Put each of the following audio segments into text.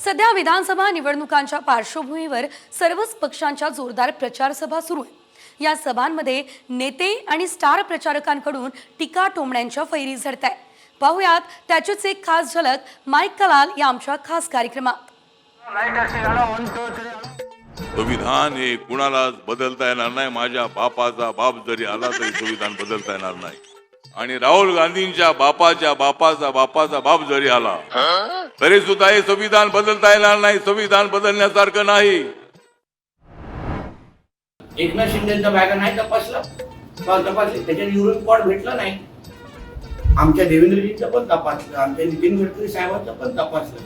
सध्या विधानसभा निवडणुकांच्या पार्श्वभूमीवर सर्वच पक्षांच्या जोरदार प्रचार सभा सुरू आहेत। या सभांमध्ये नेते आणि स्टार प्रचारकांकडून टीका टोमण्यांच्या फैरी झडतायत। पाहुयात त्याचीच एक खास झलक माईक कलाल या आमच्या खास कार्यक्रमात। संविधान हे कुणालाच बदलता येणार नाही। माझ्या बापाचा बाप जरी आला तरी संविधान बदलता येणार नाही। आणि राहुल गांधींच्या बापाचा बाप जरी आला तरी सुद्धा हे संविधान बदलता येणार नाही। संविधान बदलण्यासारखं नाही। एकनाथ शिंदेचा बॅगा नाही तपासला, तपासले त्याच्या निवडून कोण भेटलं नाही। आमच्या देवेंद्रजींचं पण तपासलं, आमच्या नितीन गडकरी साहेबांचं पण तपासलं।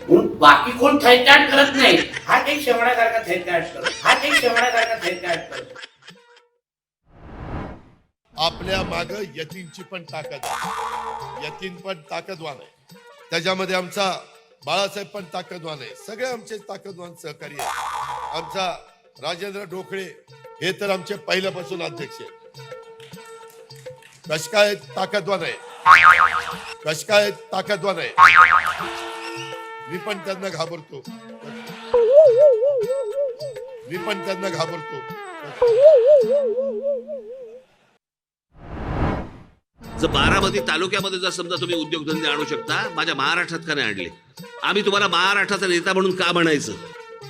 म्हणून बाकी कोण थैत्याट करत नाही। हा काही शेवण्यासारखा थैत्याट करत, आपल्या माग यतीनची पण ताकद आहे। यतीन पण ताकदवान आहे, त्याच्यामध्ये आमचा बाळासाहेब पण ताकदवान आहे। सगळे आमचे ताकदवान सहकारी आहे। आमचा राजेंद्र ढोकळे हे तर आमचे पहिल्यापासून अध्यक्ष आहेत। कश काय ताकदवान आहे, मी पण त्यांना घाबरतो, जर बारामती तालुक्यामध्ये जर समजा तुम्ही उद्योगधंदे आणू शकता, माझ्या महाराष्ट्रात का नाही आणले? आम्ही तुम्हाला महाराष्ट्राचा नेता म्हणून का म्हणायचं?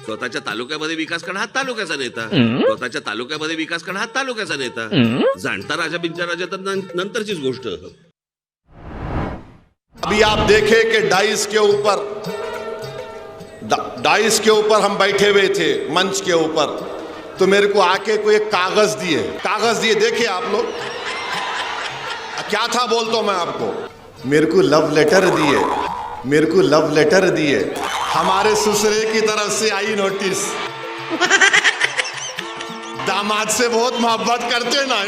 स्वतःच्या तालुक्यामध्ये विकास करणं हा तालुक्याचा नेता, स्वतःच्या तालुक्यामध्ये विकास करणं हा तालुक्याचा नेता। जाणता राजा बिंचा राजा तर नंतरचीच गोष्ट। अभी आप देखें कि डाइस के ऊपर हम बैठे हुए थे, मंच के ऊपर, तो मेरे को आके कोई एक कागज दिए देखिए आप लोग, क्या था बोलता मैं आपको, मेरे को लव लेटर दिए, हमारे ससुरे की तरफ से आई नोटिस। दामाद से बहुत मोहब्बत करते ना।